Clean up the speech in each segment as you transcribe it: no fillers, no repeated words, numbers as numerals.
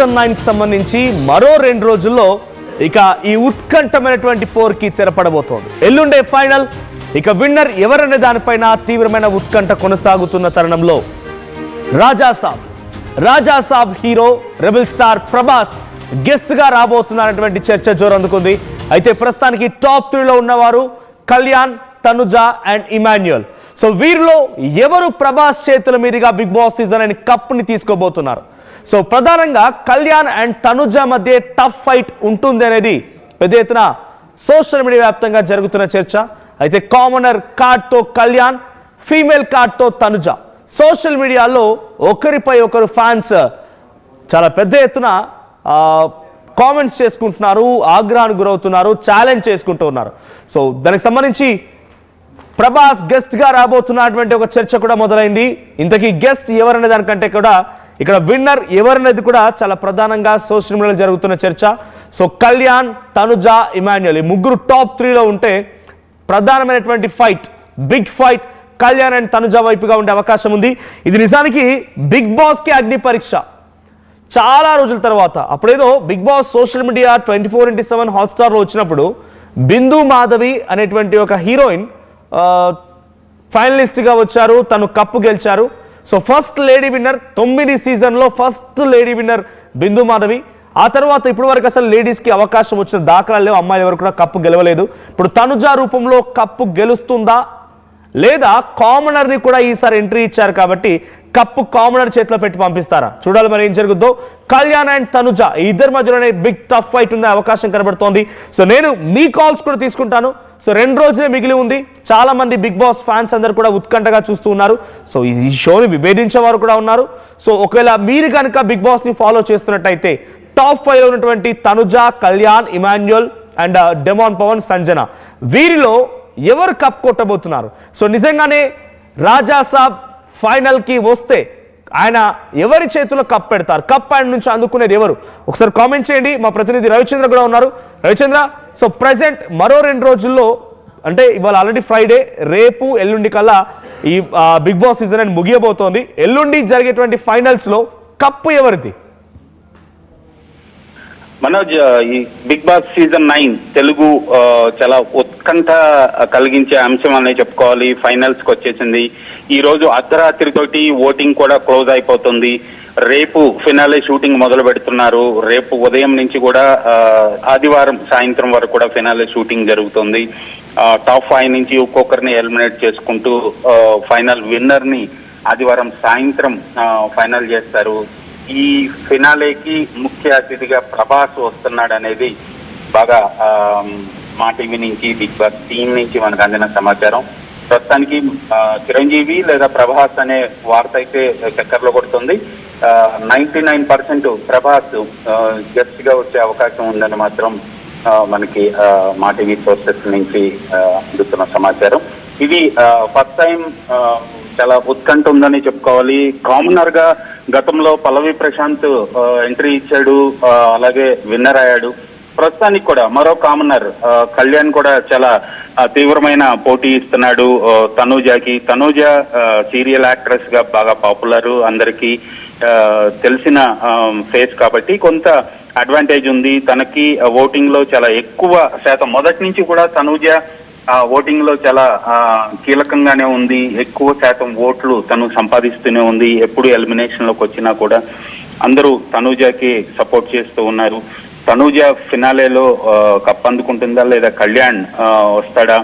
Season 9కి సంబంధించి మరో 2 రోజుల్లో ఇక ఈ ఉత్కంఠమైనటువంటి పోర్కి తెరపడబోతోంది. ఎల్లుండే ఫైనల్. ఇక విన్నర్ ఎవరనే దానిపైన తీవ్రమైన ఉత్కంఠ కొనసాగుతున్న తరుణంలో Raja Saab hero rebel star Prabhas guest గా రాబోతున్నారనేటువంటి చర్చ జోరందుకుంది. అయితే ప్రస్తుతానికి టాప్ 3లో ఉన్నవారు Kalyan, Tanuja and Emmanuel. So వీరిలో ఎవరు ప్రభాస్ చేతుల మీదుగా బిగ్ బాస్ సీజన్ 9 కప్ ని తీసుకోబోతున్నారు? సో ప్రధానంగా కళ్యాణ్ అండ్ తనుజ మధ్య టఫ్ ఫైట్ ఉంటుంది అనేది పెద్ద ఎత్తున సోషల్ మీడియా వ్యాప్తంగా జరుగుతున్న చర్చ. అయితే కామనర్ కార్డ్తో కళ్యాణ్, ఫీమేల్ కార్డ్తో తనుజ. సోషల్ మీడియాలో ఒకరిపై ఒకరు ఫ్యాన్స్ చాలా పెద్ద ఎత్తున కామెంట్స్ చేసుకుంటున్నారు, ఆగ్రహానికి గురవుతున్నారు, ఛాలెంజ్ చేసుకుంటూ ఉన్నారు. సో దానికి సంబంధించి ప్రభాస్ గెస్ట్ గా రాబోతున్నటువంటి ఒక చర్చ కూడా మొదలైంది. ఇంతకీ గెస్ట్ ఎవరనే దానికంటే కూడా ఇక్కడ విన్నర్ ఎవరనేది కూడా చాలా ప్రధానంగా సోషల్ మీడియాలో జరుగుతున్న చర్చ. సో కళ్యాణ్, తనుజ, ఇమాన్యుయల్ ఈ ముగ్గురు టాప్ 3లో ఉంటే ప్రధానమైనటువంటి fight, big fight Kalyan and Tanuja వైపుగా ఉండే అవకాశం ఉంది. ఇది నిజానికి బిగ్ బాస్ కి అగ్ని పరీక్ష. చాలా రోజుల తర్వాత అప్పుడేదో బిగ్ బాస్ సోషల్ మీడియా 24/7 హాట్స్టార్లో వచ్చినప్పుడు బిందు మాధవి అనేటువంటి ఒక హీరోయిన్ ఫైనలిస్ట్గా వచ్చారు. తను కప్పు గెలిచారు. సో ఫస్ట్ లేడీ విన్నర్, 9 సీజన్లో ఫస్ట్ లేడీ విన్నర్ బిందు మాధవి. ఆ తర్వాత ఇప్పటి వరకు అసలు లేడీస్కి అవకాశం వచ్చిన దాఖలాలు లేవు. అమ్మాయిలు ఎవరు కూడా కప్పు గెలవలేదు. ఇప్పుడు తనుజ రూపంలో కప్పు గెలుస్తుందా లేదా కామనర్ని కూడా ఈసారి ఎంట్రీ ఇచ్చారు కాబట్టి కప్పు కామనర్ చేతిలో పెట్టి పంపిస్తారా? చూడాలి మరి ఏం జరుగుతుందో. కళ్యాణ్ అండ్ తనుజ ఇద్దరి మధ్యలోనే బిగ్ టఫ్ ఫైట్ ఉండే అవకాశం కనబడుతోంది. సో నేను మీ కాల్స్ కూడా తీసుకుంటాను. సో 2 రోజులే మిగిలి ఉంది. చాలా మంది బిగ్ బాస్ ఫ్యాన్స్ అందరు కూడా ఉత్కంఠగా చూస్తూ ఉన్నారు. సో ఈ షోని విభేదించే వారు కూడా ఉన్నారు. సో ఒకవేళ మీరు కనుక బిగ్ బాస్ ని ఫాలో చేస్తున్నట్టయితే టాప్ 5లో ఉన్నటువంటి తనుజ, కళ్యాణ్, ఇమాన్యుయల్ అండ్ డెమాన్ పవన్, సంజన వీరిలో ఎవరు కప్ కొట్టబోతున్నారు? సో నిజంగానే రాజాసాబ్ ఫైనల్ కి వస్తే ఆయన ఎవరి చేతిలో కప్ పెడతారు? కప్ ఆయన నుంచి అందుకునేది ఎవరు? ఒకసారి కామెంట్ చేయండి. మా ప్రతినిధి రవిచంద్ర కూడా ఉన్నారు. రవిచంద్ర, సో ప్రెసెంట్ మరో 2 రోజుల్లో అంటే ఇవాళ ఆల్రెడీ ఫ్రైడే, రేపు ఎల్లుండి కల్లా ఈ బిగ్ బాస్ సీజన్ అని ముగియబోతోంది. ఎల్లుండి జరిగేటువంటి ఫైనల్స్ లో కప్పు ఎవరిది? మనోజ్, ఈ బిగ్ బాస్ సీజన్ 9 తెలుగు చాలా ఉత్కంఠ కలిగించే అంశం అనే చెప్పుకోవాలి. ఫైనల్స్ కి వచ్చేసింది. ఈ రోజు అర్ధరాత్రి తోటి ఓటింగ్ కూడా క్లోజ్ అయిపోతుంది. రేపు ఫినాలే షూటింగ్ మొదలు పెడుతున్నారు. రేపు ఉదయం నుంచి కూడా ఆదివారం సాయంత్రం వరకు కూడా ఫినాలే షూటింగ్ జరుగుతుంది. టాప్ 5 నుంచి ఒక్కొక్కరిని ఎలిమినేట్ చేసుకుంటూ ఫైనల్ విన్నర్ ని ఆదివారం సాయంత్రం ఫైనల్ చేస్తారు. ఈ ఫినాలేకి ముఖ్య అతిథిగా ప్రభాస్ వస్తున్నాడు అనేది బాగా మా టీవీ నుంచి, బిగ్ బాస్ టీం నుంచి మనకు అందిన సమాచారం. ప్రస్తుతానికి చిరంజీవి లేదా ప్రభాస్ అనే వార్త అయితే చక్కర్లో కొడుతుంది. 99% ప్రభాస్ గెస్ట్ గా వచ్చే అవకాశం ఉందని మాత్రం మనకి మా టీవీ సోర్సెస్ నుంచి అందుతున్న సమాచారం. ఇది ఫస్ట్ టైం చాలా ఉత్కంఠ ఉందని చెప్పుకోవాలి. కామనర్ గా గతంలో పల్లవి ప్రశాంత్ ఎంట్రీ ఇచ్చాడు, అలాగే విన్నర్ అయ్యాడు. ప్రస్తుతానికి కూడా మరో కామనర్ కళ్యాణ్ కూడా చాలా తీవ్రమైన పోటీ ఇస్తున్నాడు తనూజకి. తనూజ సీరియల్ యాక్ట్రెస్ గా బాగా పాపులర్, అందరికీ తెలిసిన ఫేస్ కాబట్టి కొంత అడ్వాంటేజ్ ఉంది తనకి. ఓటింగ్ లో చాలా ఎక్కువ శాతం మొదటి నుంచి కూడా తనూజ ఓటింగ్ లో చాలా కీలకంగానే ఉంది. ఎక్కువ శాతం ఓట్లు తను సంపాదిస్తూనే ఉంది. ఎప్పుడు ఎలిమినేషన్ లోకి వచ్చినా కూడా అందరూ తనూజకి సపోర్ట్ చేస్తూ ఉన్నారు. తనూజ ఫినాలేలో కప్ అందుకుంటుందా లేదా కళ్యాణ్ వస్తాడా?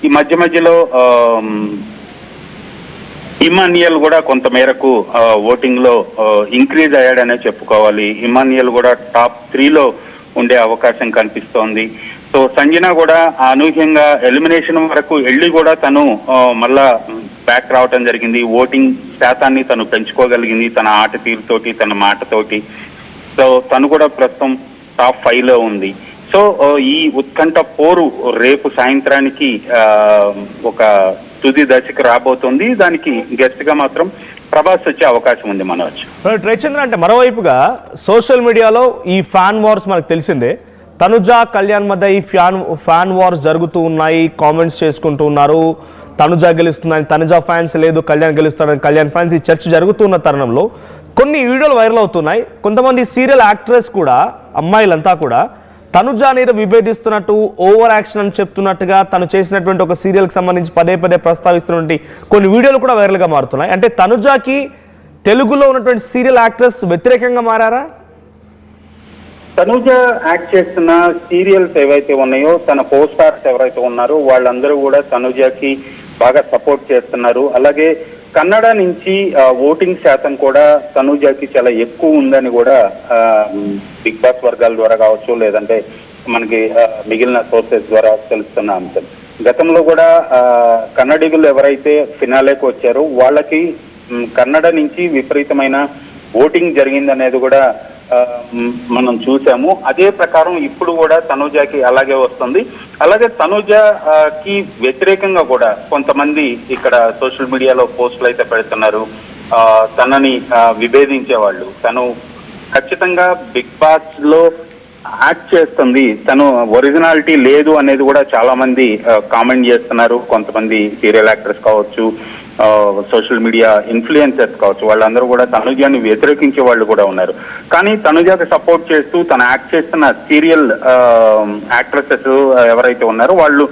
ఈ మధ్యలో ఇమాన్యుయల్ కూడా కొంత మేరకు ఓటింగ్ లో ఇంక్రీజ్ అయ్యాడనే చెప్పుకోవాలి. ఇమాన్యుయల్ కూడా టాప్ 3లో ఉండే అవకాశం కనిపిస్తోంది. సో సంజన కూడా అనూహ్యంగా ఎలిమినేషన్ వరకు వెళ్ళి కూడా తను మళ్ళా బ్యాక్ రావటం జరిగింది. ఓటింగ్ శాతాన్ని తను పెంచుకోగలిగింది తన ఆట తీరుతోటి, తన మాటతోటి. సో తను కూడా ప్రస్తుతం టాప్ 5లో ఉంది. సో ఈ ఉత్కంఠ పోరు రేపు సాయంత్రానికి ఒక తుది దశకు రాబోతుంది. దానికి గెస్ట్ గా మాత్రం ప్రభాస్ వచ్చే అవకాశం ఉంది. మనోజ్, రవిచంద్ర, అంటే మరోవైపుగా సోషల్ మీడియాలో ఈ ఫ్యాన్ వార్స్ మనకు తెలిసిందే. తనుజ, కళ్యాణ్ మధ్య ఈ ఫ్యాన్ వార్స్ జరుగుతూ ఉన్నాయి. కామెంట్స్ చేసుకుంటూ ఉన్నారు. తనుజ గెలుస్తుందని తనుజ ఫ్యాన్స్, లేదు కళ్యాణ్ గెలుస్తాడని కళ్యాణ్ ఫ్యాన్స్, ఈ చర్చ జరుగుతున్న తరుణంలో కొన్ని వీడియోలు వైరల్ అవుతున్నాయి. కొంతమంది సీరియల్ యాక్ట్రెస్ కూడా, అమ్మాయిలంతా కూడా తనుజ అనేది విభేదిస్తున్నట్టు, ఓవర్ యాక్షన్ అని చెప్తున్నట్టుగా, తను చేసినటువంటి ఒక సీరియల్కి సంబంధించి పదే పదే ప్రస్తావిస్తున్నటువంటి కొన్ని వీడియోలు కూడా వైరల్గా మారుతున్నాయి. అంటే తనుజకి తెలుగులో ఉన్నటువంటి సీరియల్ యాక్ట్రెస్ వ్యతిరేకంగా మారారా? తనుజ యాక్ట్ చేస్తున్న సీరియల్స్ ఏవైతే ఉన్నాయో, తన కో స్టార్స్ ఎవరైతే ఉన్నారో వాళ్ళందరూ కూడా తనుజకి బాగా సపోర్ట్ చేస్తున్నారు. అలాగే కన్నడ నుంచి ఓటింగ్ శాతం కూడా తనుజకి చాలా ఎక్కువ ఉందని కూడా బిగ్ బాస్ వర్గాల ద్వారా కావచ్చు, లేదంటే మనకి మిగిలిన సోర్సెస్ ద్వారా తెలుస్తున్న అంశం. గతంలో కూడా కన్నడిగులు ఎవరైతే ఫినాలేకి వచ్చారో వాళ్ళకి కన్నడ నుంచి విపరీతమైన ఓటింగ్ జరిగిందనేది కూడా మనం చూసాము. అదే ప్రకారం ఇప్పుడు కూడా తనుజకి అలాగే వస్తుంది. అలాగే తనుజకి వ్యతిరేకంగా కూడా కొంతమంది ఇక్కడ సోషల్ మీడియాలో పోస్టులు అయితే పెడుతున్నారు. తనని విభేదించే వాళ్ళు, తను ఖచ్చితంగా బిగ్ బాస్ లో యాక్ట్ చేస్తుంది, తను ఒరిజినాలిటీ లేదు అనేది కూడా చాలా మంది కామెంట్ చేస్తున్నారు. కొంతమంది సీరియల్ యాక్టర్స్ కావచ్చు, సోషల్ మీడియా ఇన్ఫ్లుయెన్సర్స్ కావచ్చు, వాళ్ళందరూ కూడా తనుజాని వ్యతిరేకించే వాళ్ళు కూడా ఉన్నారు. కానీ తనుజాకి సపోర్ట్ చేస్తూ తను యాక్ట్ చేస్తున్న సీరియల్ యాక్ట్రెసెస్ ఎవరైతే ఉన్నారో వాళ్ళు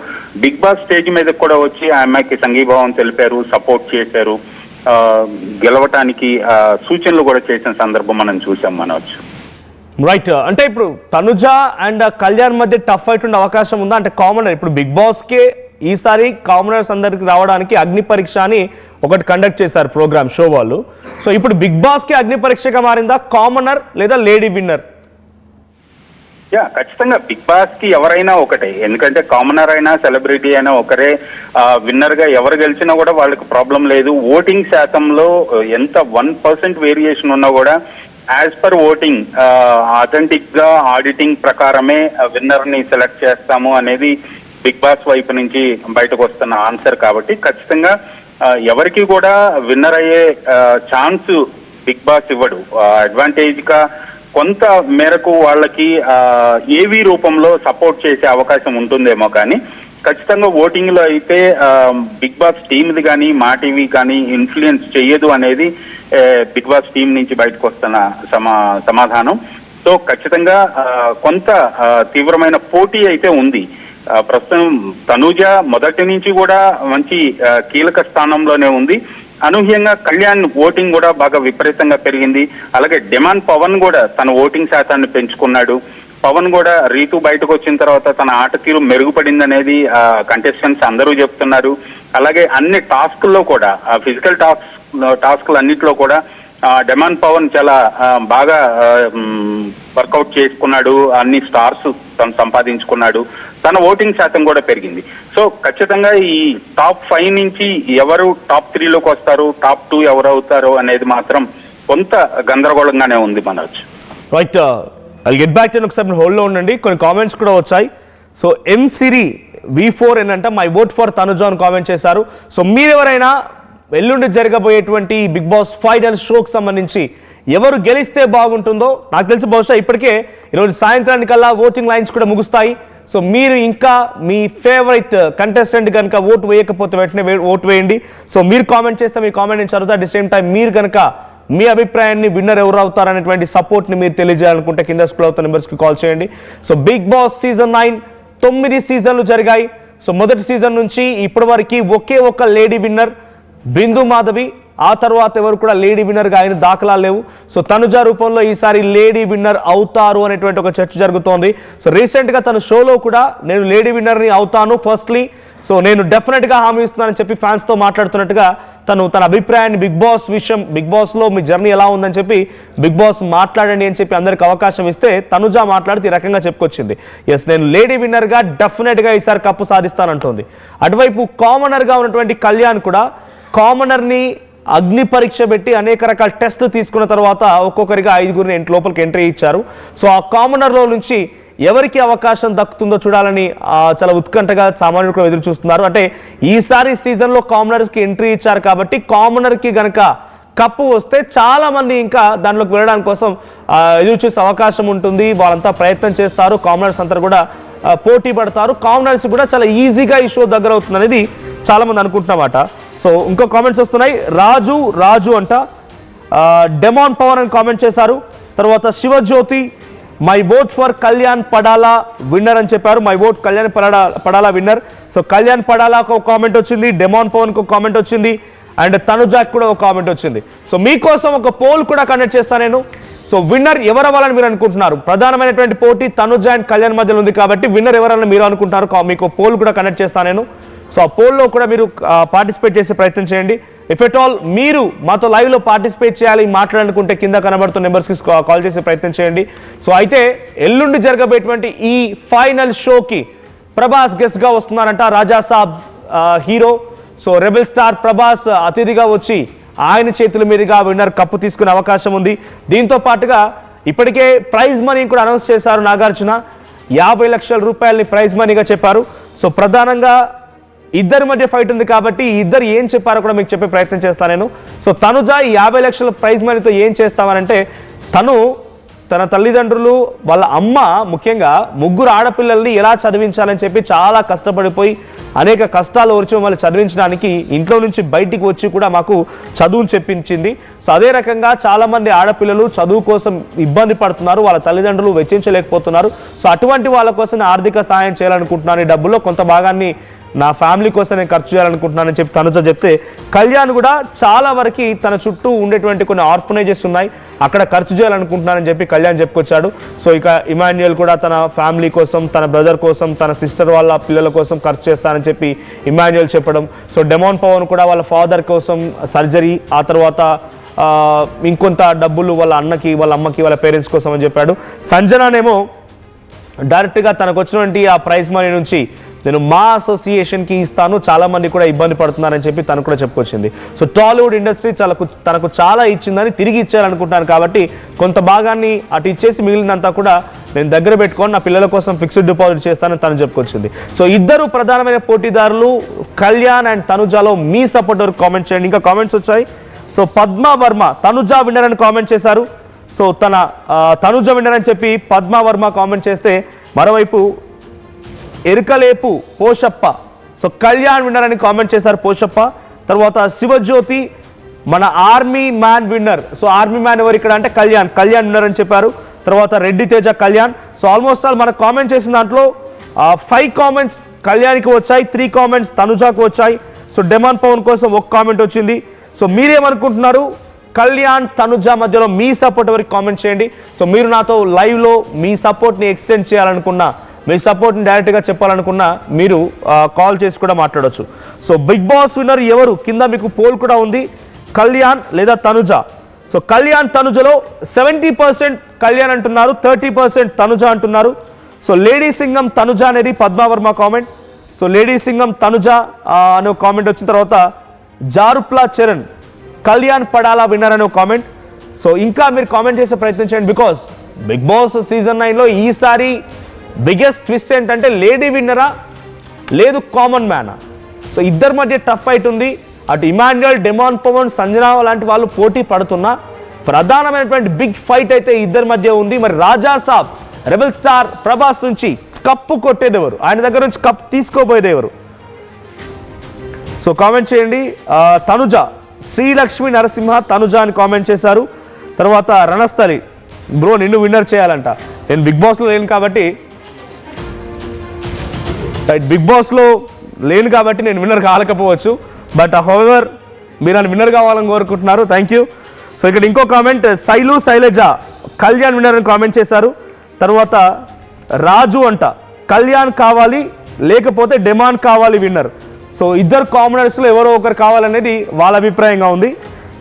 బిగ్ బాస్ స్టేజ్ మీద కూడా వచ్చి ఆ అమ్మాయికి సంఘీభావం తెలిపారు, సపోర్ట్ చేశారు, గెలవటానికి సూచనలు కూడా చేసిన సందర్భం మనం చూసాం. మనవచ్చు రైట్. అంటే ఇప్పుడు తనుజ అండ్ కళ్యాణ్ మధ్య టఫ్ ఫైట్ ఉండే అవకాశం ఉందా? అంటే కామనర్ ఇప్పుడు బిగ్ బాస్కే ఈసారి కామనర్స్ అందరికి రావడానికి అగ్ని పరీక్ష అని ఒకటి కండక్ట్ చేశారు ప్రోగ్రామ్ షో వాళ్ళు. సో ఇప్పుడు బిగ్ బాస్కి అగ్ని పరీక్షగా మారిందా కామనర్ లేదా లేడీ విన్నర్? ఖచ్చితంగా బిగ్ బాస్ కి ఎవరైనా ఒకటే, ఎందుకంటే కామనర్ అయినా సెలబ్రిటీ అయినా ఒకరే. విన్నర్ గా ఎవరు గెలిచినా కూడా వాళ్ళకి ప్రాబ్లం లేదు. ఓటింగ్ శాతంలో ఎంత 1% వేరియేషన్ ఉన్నా కూడా యాజ్ పర్ ఓటింగ్ అథెంటిక్ గా ఆడిటింగ్ ప్రకారమే విన్నర్ ని సెలెక్ట్ చేస్తాము అనేది బిగ్ బాస్ వైపు నుంచి బయటకు వస్తున్న ఆన్సర్. కాబట్టి ఖచ్చితంగా ఎవరికి కూడా విన్నర్ అయ్యే ఛాన్స్ బిగ్ బాస్ ఇవ్వడు. అడ్వాంటేజ్ గా కొంత మేరకు వాళ్ళకి ఏవీ రూపంలో సపోర్ట్ చేసే అవకాశం ఉంటుందేమో, కానీ ఖచ్చితంగా ఓటింగ్ లో అయితే బిగ్ బాస్ టీమ్ది కానీ మా టీవీ కానీ ఇన్ఫ్లుయెన్స్ చెయ్యదు అనేది బిగ్ బాస్ టీం నుంచి బయటకు వస్తున్న సమాధానం. సో ఖచ్చితంగా కొంత తీవ్రమైన పోటీ అయితే ఉంది. ప్రస్తుతం తనూజ మొదటి నుంచి కూడా మంచి కీలక స్థానంలోనే ఉంది. అనూహ్యంగా కళ్యాణ్ ఓటింగ్ కూడా బాగా విపరీతంగా పెరిగింది. అలాగే డిమాండ్ పవన్ కూడా తన ఓటింగ్ శాతాన్ని పెంచుకున్నాడు. పవన్ కూడా రీతు బయటకు వచ్చిన తర్వాత తన ఆట తీరు మెరుగుపడింది అనేది కంటెస్టెంట్స్ అందరూ చెప్తున్నారు. అలాగే అన్ని టాస్క్ల్లో కూడా ఫిజికల్ టాస్క్లు అన్నిట్లో కూడా డిమాండ్ పవన్ చాలా బాగా వర్కౌట్ చేసుకున్నాడు. అన్ని స్టార్స్ తను సంపాదించుకున్నాడు. తన ఓటింగ్ శాతం కూడా పెరిగింది. సో ఖచ్చితంగా ఈ టాప్ 5 నుంచి ఎవరు టాప్ 3లోకి వస్తారు, టాప్ 2 ఎవరు అవుతారు అనేది మాత్రం కొంత గందరగోళంగానే ఉంది. Manoj right, I'll get back to ఒకసారి హోల్డ్లో ఉండండి. కొన్ని కామెంట్స్ కూడా వచ్చాయి. సో ఎం సిరి V4 ఏంటంటే మై ఓట్ ఫర్ తనుజ అని కామెంట్ చేశారు. సో మీరెవరైనా ఎల్లుండి జరగబోయేటువంటి బిగ్ బాస్ ఫైనల్ షోకి సంబంధించి ఎవరు గెలిస్తే బాగుంటుందో, నాకు తెలిసి బహుశా ఇప్పటికే ఈరోజు సాయంత్రానికల్లా ఓటింగ్ లైన్స్ కూడా ముగుస్తాయి. సో మీరు ఇంకా మీ ఫేవరెట్ కంటెస్టెంట్ కనుక ఓటు వేయకపోతే వెంటనే ఓటు వేయండి. సో మీరు కామెంట్ చేస్తే మీ కామెంట్ నేను చదువుతా. అట్ ది సేమ్ టైం మీరు కనుక మీ అభిప్రాయాన్ని విన్నర్ ఎవరు అవుతారనేటువంటి సపోర్ట్ని మీరు తెలియజేయాలనుకుంటే కింద స్క్రోల్ అవుతున్న నెంబర్స్కి కాల్ చేయండి. సో బిగ్ బాస్ సీజన్ 9 9 సీజన్లు జరిగాయి. సో మొదటి సీజన్ నుంచి ఇప్పటి వరకు ఒకే ఒక్క లేడీ విన్నర్ బిందు మాధవి. ఆ తర్వాత ఎవరు కూడా లేడీ విన్నర్గా ఆయన దాఖలా లేవు. సో తనుజ రూపంలో ఈసారి లేడీ విన్నర్ అవుతారు అనేటువంటి ఒక చర్చ జరుగుతోంది. సో రీసెంట్గా తన షోలో కూడా నేను లేడీ విన్నర్ని అవుతాను ఫస్ట్లీ, సో నేను డెఫినెట్గా హామీ ఇస్తున్నానని చెప్పి ఫ్యాన్స్తో మాట్లాడుతున్నట్టుగా తన అభిప్రాయాన్ని బిగ్ బాస్లో మీ జర్నీ ఎలా ఉందని చెప్పి బిగ్ బాస్ మాట్లాడండి అని చెప్పి అందరికి అవకాశం ఇస్తే తనుజ మాట్లాడితే ఈ రకంగా చెప్పుకొచ్చింది. ఎస్, నేను లేడీ విన్నర్గా డెఫినెట్గా ఈసారి కప్పు సాధిస్తానంటోంది. అటువైపు కామనర్గా ఉన్నటువంటి కళ్యాణ్ కూడా కామనర్ని అగ్ని పరీక్ష పెట్టి అనేక రకాల టెస్టులు తీసుకున్న తర్వాత ఒక్కొక్కరిగా 5గురిని లోపలికి ఎంట్రీ ఇచ్చారు. సో ఆ కామనర్లో నుంచి ఎవరికి అవకాశం దక్కుతుందో చూడాలని చాలా ఉత్కంఠగా సామాన్యులు కూడా ఎదురు చూస్తున్నారు. అంటే ఈసారి సీజన్లో కామనర్స్కి ఎంట్రీ ఇచ్చారు కాబట్టి కామనర్కి గనక కప్పు వస్తే చాలా మంది ఇంకా దాంట్లోకి వెళ్ళడానికి కోసం ఎదురు చూసే అవకాశం ఉంటుంది. వాళ్ళంతా ప్రయత్నం చేస్తారు. కామనర్స్ అంతా కూడా పోటీ పడతారు. కామనర్స్ కూడా చాలా ఈజీగా ఈ షో దగ్గర అవుతుంది అనేది చాలా మంది అనుకుంటున్నమాట. సో ఇంకో కామెంట్స్ వస్తున్నాయి. రాజు అంట డెమాన్ పవన్ అని కామెంట్ చేశారు. తర్వాత Shivajyothi my vote for Kalyan పడాలా విన్నర్ అని చెప్పారు. మై ఓట్ కళ్యాణ్ పడాలా విన్నర్. సో కళ్యాణ్ పడాలాకు ఒక కామెంట్ వచ్చింది, డెమాన్ పవన్కి ఒక కామెంట్ వచ్చింది, అండ్ తనుజాకి కూడా ఒక కామెంట్ వచ్చింది. సో మీకోసం ఒక పోల్ కూడా కండక్ట్ చేస్తాను నేను. సో విన్నర్ ఎవరు అవ్వాలని మీరు అనుకుంటున్నారు? ప్రధానమైనటువంటి పోటీ తనుజ అండ్ కళ్యాణ్ మధ్యలో ఉంది కాబట్టి విన్నర్ ఎవరన్నా మీరు అనుకుంటున్నారు? మీకు పోల్ కూడా కండక్ట్ చేస్తాను నేను. సో ఆ పోల్లో కూడా మీరు పార్టిసిపేట్ చేసే ప్రయత్నం చేయండి. ఇఫ్ ఎట్ ఆల్ మీరు మాతో లైవ్లో పార్టిసిపేట్ చేయాలి, మాట్లాడాలనుకుంటే కింద కనబడుతున్న నెంబర్స్కి కాల్ చేసే ప్రయత్నం చేయండి. సో అయితే ఎల్లుండి జరగబోయేటువంటి ఈ ఫైనల్ షోకి ప్రభాస్ గెస్ట్గా వస్తున్నారంట. Raja Saab hero, so rebel star Prabhas అతిథిగా వచ్చి ఆయన చేతుల మీదుగా విన్నర్ కప్పు తీసుకునే అవకాశం ఉంది. దీంతో పాటుగా ఇప్పటికే ప్రైజ్ మనీ కూడా అనౌన్స్ చేశారు నాగార్జున. 50 లక్షల రూపాయలని ప్రైజ్ మనీగా చెప్పారు. సో ప్రధానంగా ఇద్దరి మధ్య ఫైట్ ఉంది కాబట్టి ఇద్దరు ఏం చెప్పారో కూడా మీకు చెప్పే ప్రయత్నం చేస్తాను నేను. సో తనుజ ఈ 50 లక్షల ప్రైజ్ మనీతో ఏం చేస్తామనంటే, తన తల్లిదండ్రులు వాళ్ళ అమ్మ ముఖ్యంగా ముగ్గురు ఆడపిల్లల్ని ఎలా చదివించాలని చెప్పి చాలా కష్టపడిపోయి అనేక కష్టాలు వచ్చి వాళ్ళు చదివించడానికి ఇంట్లో నుంచి బయటికి వచ్చి కూడా మాకు చదువును చెప్పించింది. సో అదే రకంగా చాలామంది ఆడపిల్లలు చదువు కోసం ఇబ్బంది పడుతున్నారు, వాళ్ళ తల్లిదండ్రులు వెచ్చించలేకపోతున్నారు. సో అటువంటి వాళ్ళ కోసం ఆర్థిక సహాయం చేయాలనుకుంటున్నాను. ఈ డబ్బుల్లో కొంత భాగాన్ని నా ఫ్యామిలీ కోసం నేను ఖర్చు చేయాలనుకుంటున్నానని చెప్పి తనుజ చెప్తే, కళ్యాణ్ కూడా చాలా వరకు తన చుట్టూ ఉండేటువంటి కొన్ని ఆర్ఫనైజెస్ ఉన్నాయి, అక్కడ ఖర్చు చేయాలనుకుంటున్నానని చెప్పి కళ్యాణ్ చెప్పుకొచ్చాడు. సో ఇక ఇమాన్యుయల్ కూడా తన ఫ్యామిలీ కోసం, తన బ్రదర్ కోసం, తన సిస్టర్ వాళ్ళ పిల్లల కోసం ఖర్చు చేస్తానని చెప్పి ఇమాన్యుయల్ చెప్పడం. సో డెమాన్ పవన్ కూడా వాళ్ళ ఫాదర్ కోసం సర్జరీ, ఆ తర్వాత ఇంకొంత డబ్బులు వాళ్ళ అన్నకి, వాళ్ళ అమ్మకి, వాళ్ళ పేరెంట్స్ కోసం అని చెప్పాడు. సంజనానేమో డైరెక్ట్గా తనకు వచ్చినటువంటి ఆ ప్రైజ్ మనీ నుంచి నేను మా అసోసియేషన్కి ఇస్తాను, చాలామంది కూడా ఇబ్బంది పడుతున్నారని చెప్పి తను కూడా చెప్పుకొచ్చింది. సో టాలీవుడ్ ఇండస్ట్రీ తనకు చాలా ఇచ్చిందని తిరిగి ఇచ్చారనుకుంటున్నాను కాబట్టి కొంత భాగాన్ని అటు ఇచ్చేసి మిగిలినంతా కూడా నేను దగ్గర పెట్టుకొని నా పిల్లల కోసం ఫిక్స్డ్ డిపాజిట్ చేస్తానని తను చెప్పుకొచ్చింది. సో ఇద్దరు ప్రధానమైన పోటీదారులు కళ్యాణ్ అండ్ తనుజాలో మీ సపోర్ట్ వరకు కామెంట్ చేయండి. ఇంకా కామెంట్స్ వచ్చాయి. సో పద్మా వర్మ తనుజ విన్నర్ అని కామెంట్ చేశారు. సో తనుజ విన్నర్ అని చెప్పి పద్మా వర్మ కామెంట్ చేస్తే, మరోవైపు ఎరుకలేపు పోషప్ప సో కళ్యాణ్ విన్నర్ అని కామెంట్ చేశారు పోషప్ప. తర్వాత శివజ్యోతి మన army man winner. So army man ఎవరు ఇక్కడ అంటే కళ్యాణ్ విన్నర్ అని చెప్పారు. తర్వాత Reddy Teja Kalyan. So almost all మనకు కామెంట్ చేసిన దాంట్లో 5 కామెంట్స్ కళ్యాణ్కి వచ్చాయి, 3 కామెంట్స్ తనుజాకు వచ్చాయి. సో డెమాన్ పవన్ కోసం ఒక కామెంట్ వచ్చింది. సో మీరేమనుకుంటున్నారు? కళ్యాణ్ తనుజ మధ్యలో మీ సపోర్ట్ ఎవరికి కామెంట్ చేయండి. సో మీరు నాతో లైవ్లో మీ సపోర్ట్ని ఎక్స్టెండ్ చేయాలనుకున్నా, మీ సపోర్ట్ని డైరెక్ట్గా చెప్పాలనుకున్నా మీరు కాల్ చేసి కూడా మాట్లాడవచ్చు. సో బిగ్ బాస్ విన్నర్ ఎవరు కింద మీకు పోల్ కూడా ఉంది, కళ్యాణ్ లేదా తనుజ. సో కళ్యాణ్ తనుజలో 70% కళ్యాణ్ అంటున్నారు, 30% తనుజ అంటున్నారు. సో లేడీ సింగం తనుజ అనేది Padmavarma comment. So lady Singam Tanuja అనే కామెంట్ వచ్చిన తర్వాత జారుప్లా చరణ్ కళ్యాణ్ పడాలా విన్నర్ అనే కామెంట్. సో ఇంకా మీరు కామెంట్ చేసే ప్రయత్నం చేయండి, బికాస్ బిగ్ బాస్ సీజన్ 9లో ఈసారి బిగ్గెస్ట్ ట్విస్ట్ ఏంటంటే లేడీ విన్నరా లేదు కామన్ మ్యానా. సో ఇద్దరి మధ్య టఫ్ ఫైట్ ఉంది. అటు ఇమాన్యుయల్, డెమాన్ పవన్, సంజన లాంటి వాళ్ళు పోటీ పడుతున్నా ప్రధానమైనటువంటి బిగ్ ఫైట్ అయితే ఇద్దరి మధ్య ఉంది. మరి రాజా సాబ్ రెబెల్ స్టార్ ప్రభాస్ నుంచి కప్పు కొట్టేది ఎవరు, ఆయన దగ్గర నుంచి కప్ తీసుకోపోయేది ఎవరు? సో కామెంట్ చేయండి. తనుజ శ్రీలక్ష్మి నరసింహ తనుజ అని కామెంట్ చేశారు. తర్వాత రణస్థలి బ్రో నిన్ను విన్నర్ చేయాలంట. నేను బిగ్ బాస్లో లేను కాబట్టి నేను విన్నర్ కాలేకపోవచ్చు. బట్ హౌవెవర్ మీరు నన్ను విన్నర్ కావాలని కోరుకుంటున్నారు. Thank you. సో ఇక్కడ ఇంకో కామెంట్ శైలజ కళ్యాణ్ విన్నర్ అని కామెంట్ చేశారు. తర్వాత రాజు అంట కళ్యాణ్ కావాలి లేకపోతే డెమాన్ కావాలి విన్నర్. సో ఇద్దరు కామనర్స్లో ఎవరో ఒకరు కావాలనేది వాళ్ళ అభిప్రాయంగా ఉంది.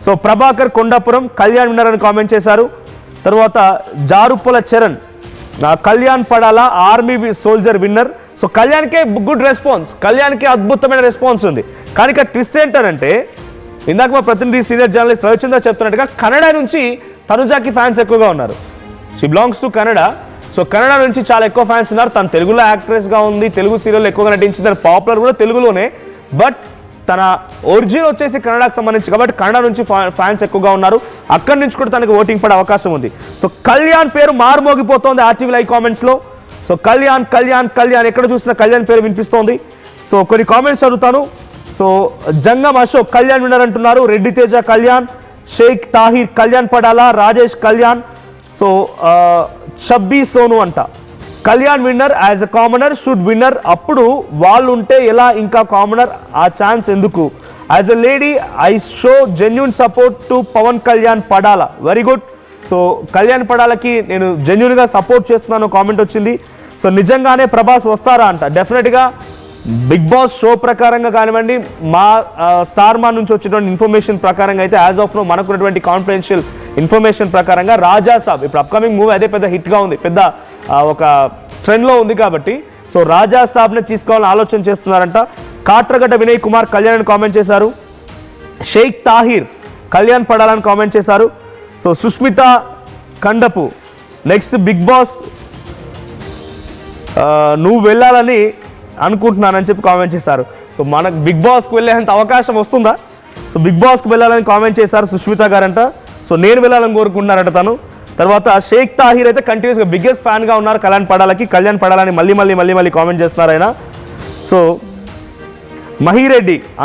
సో ప్రభాకర్ కొండాపురం కళ్యాణ్ విన్నర్ అని కామెంట్ చేశారు. తర్వాత Jaruppala Charan Kalyan Padala army soldier winner. So కళ్యాణ్కే గుడ్ రెస్పాన్స్, కళ్యాణ్కి అద్భుతమైన రెస్పాన్స్ ఉంది. కానీ ఇక్కడ ట్విస్ట్ ఏంటంటే, ఇందాక మా ప్రతినిధి సీనియర్ జర్నలిస్ట్ రవిచంద్ర చెప్తున్నట్టుగా కన్నడ నుంచి తనుజాకి ఫ్యాన్స్ ఎక్కువగా ఉన్నారు. She belongs to Kannada. So Kannada నుంచి చాలా ఎక్కువ ఫ్యాన్స్ ఉన్నారు. తను తెలుగులో యాక్ట్రెస్గా ఉంది, తెలుగు సీరియల్లో ఎక్కువగా నటించింది, పాపులర్ కూడా తెలుగులోనే. బట్ తన ఒరిజిన్ వచ్చేసి కన్నడకు సంబంధించి కాబట్టి కన్నడ నుంచి ఫ్యాన్స్ ఎక్కువగా ఉన్నారు. అక్కడి నుంచి కూడా తనకు ఓటింగ్ పడే అవకాశం ఉంది. సో కళ్యాణ్ పేరు మారుమోగిపోతోంది ఆర్టీవీ లైవ్ కామెంట్స్లో. సో కళ్యాణ్ ఎక్కడ చూసినా కళ్యాణ్ పేరు వినిపిస్తోంది. సో కొన్ని కామెంట్స్ చదువుతాను. సో జంగం అశోక్ కళ్యాణ్ విన్నర్ అంటున్నారు. రెడ్డి తేజ కళ్యాణ్. షేక్ తాహిర్ కళ్యాణ్ పడాలా, రాజేష్ కళ్యాణ్, సో షబ్బీ సోను అంట. Kalyan winner as a commoner should winner, అప్పుడు వాళ్ళు ఉంటే ఎలా ఇంకా కామనర్, ఆ ఛాన్స్ ఎందుకు? As a lady I show genuine support to Pawan Kalyan Padala. Very good. So Kalyan పడాలకి నేను జెన్యున్గా సపోర్ట్ చేస్తున్నాను కామెంట్ వచ్చింది. సో నిజంగానే ప్రభాస్ వస్తారా అంట. డెఫినెట్గా బిగ్ బాస్ షో ప్రకారంగా కానివ్వండి, మా స్టార్ మా నుంచి వచ్చినటువంటి ఇన్ఫర్మేషన్ ప్రకారంగా అయితే యాజ్ ఆఫ్ నో మనకున్నటువంటి కాన్ఫిడెన్షియల్ ఇన్ఫర్మేషన్ ప్రకారంగా రాజా సాబ్ ఇప్పుడు అప్కమింగ్ మూవీ అదే పెద్ద హిట్గా ఉంది, పెద్ద ఒక ట్రెండ్లో ఉంది కాబట్టి సో రాజా సాబ్ని తీసుకోవాలని ఆలోచన చేస్తున్నారంట. కాట్రగడ్డ వినయ్ కుమార్ కళ్యాణ్ కామెంట్ చేశారు. షేక్ తాహిర్ కళ్యాణ్ పడాలని కామెంట్ చేశారు. So Sushmita Kandapu next Bigg Boss నువ్వు వెళ్ళాలని అనుకుంటున్నానని చెప్పి కామెంట్ చేశారు. సో మనకు బిగ్ బాస్కి వెళ్ళేంత అవకాశం వస్తుందా? సో బిగ్ బాస్కి వెళ్ళాలని కామెంట్ చేశారు సుష్మిత గారంట. సో నేను వెళ్ళాలని కోరుకుంటున్నారట తను. తర్వాత షేక్ తాహిర్ అయితే కంటిన్యూస్గా బిగ్గెస్ట్ ఫ్యాన్గా ఉన్నారు కళ్యాణ్ పడాలని మళ్ళీ కామెంట్ చేస్తున్నారు ఆయన. సో మహిరెడ్డి